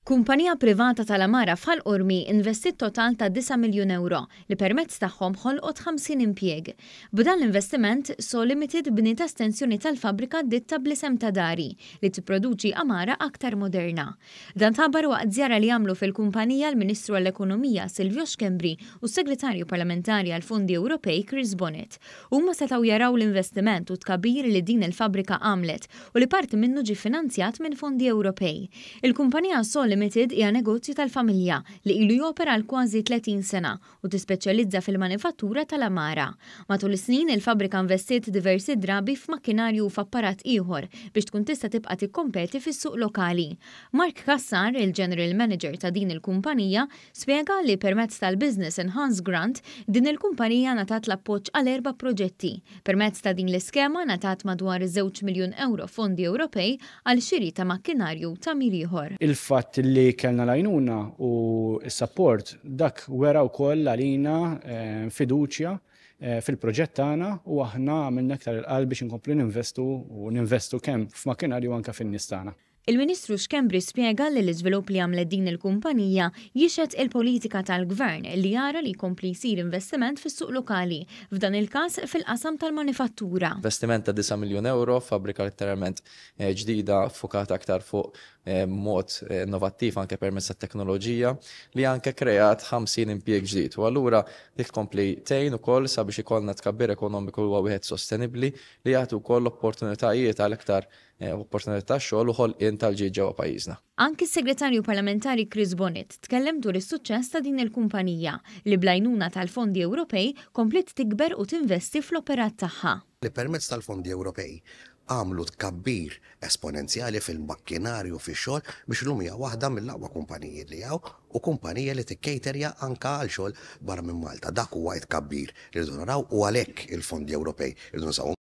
Kumpanija privata tal-Amara f'Ħal-Qormi investit total ta' 9 miljun euro li permezz tagħhom ħolqot 50 impjieg. B'dan l-investiment So Limited bniet estensjoni tal-fabrika ditta bl-isem ta' Dari li tipproduċi Amara aktar moderna. Dan tabar waqt żjara li għamlu fil-kumpanija l-Ministru għall-Ekonomija Silvio Xkembri u s-Segretarju Parlamentari għall-Fondi Ewropej Chris Bonnet. Huma setgħu jaraw l-investiment u tkabbir li din il-fabrika għamlet u li parti minnu ġie finanzjat minn fondi Ewropej. Il-kumpanija So Limited hija negozju tal-familja li ilu jopera għal kważi 30 sena u tispeċjalizza fil-manifattura tal-Amara. Matul is-snin il-fabrika investiet diversi drabi f'makkinarju u f'apparat ieħor biex tkun tista' tibqa' tikkompeti fis-suq lokali. Mark Kassar, il-General Manager ta' din il-kumpanija, spjega li permezz tal-Business Enhanced Grant din il-kumpanija natat l-appoġġ għal 4 proġetti. Permezz ta' din l-iskema natat madwar 2 miljun euro fondi Ewropej għal xiri ta' makkinarju ta' mir ieħor. Il-fatt li kellna lajnuna u s-support dak wera wkoll għalina fiduċja fil-proġett tagħna u aħna għamilna aktar il-qalb biex inkomplu ninvestu kemm f'makkinarju anke fin-nies tagħna. Il-Ministru Xkembri spjega li l-iżvilupp li għamlet din il-kumpanija jixed il-politika tal-Gvern li jara li jkompli jsir investiment fis-suq lokali, f'dan il-każ fil-qasam tal-manifattura. Investiment ta' 9 miljun euro, fabbrika letteralment ġdida fokata aktar fuq mod innovattiv anke permezz tat-teknoloġija li anke kreat 50 impjieg ġdid. U allura tikkompli tgħin ukoll sabiex ikollna tkabbir ekonomiku huwa wieħed sostenibbli li jagħtu wkoll opportunitajiet għal aktar opportunità xogħol u ħolqien tal-ġid ġewwa pajjiżna. Anki s-Segretarju Parlamentari Chris Bonnet tkellem dwar is-suċċess ta' din il-kumpanija li blajnuna tal-fondi Ewropej komplet tikber u tinvesti fl-operat tagħha. Li permezz tal-fondi Ewropej għamlu tkabbir esponenzjali fil-makkinarju fix-xogħol biex illum hija waħda mill-aqwa kumpaniji li hawn u kumpanija li tikkejterja anke għal xogħol barra minn Malta. Dak huwa tkabbir li rridu naraw u għalhekk il-fondi Ewropej irridu nsawhom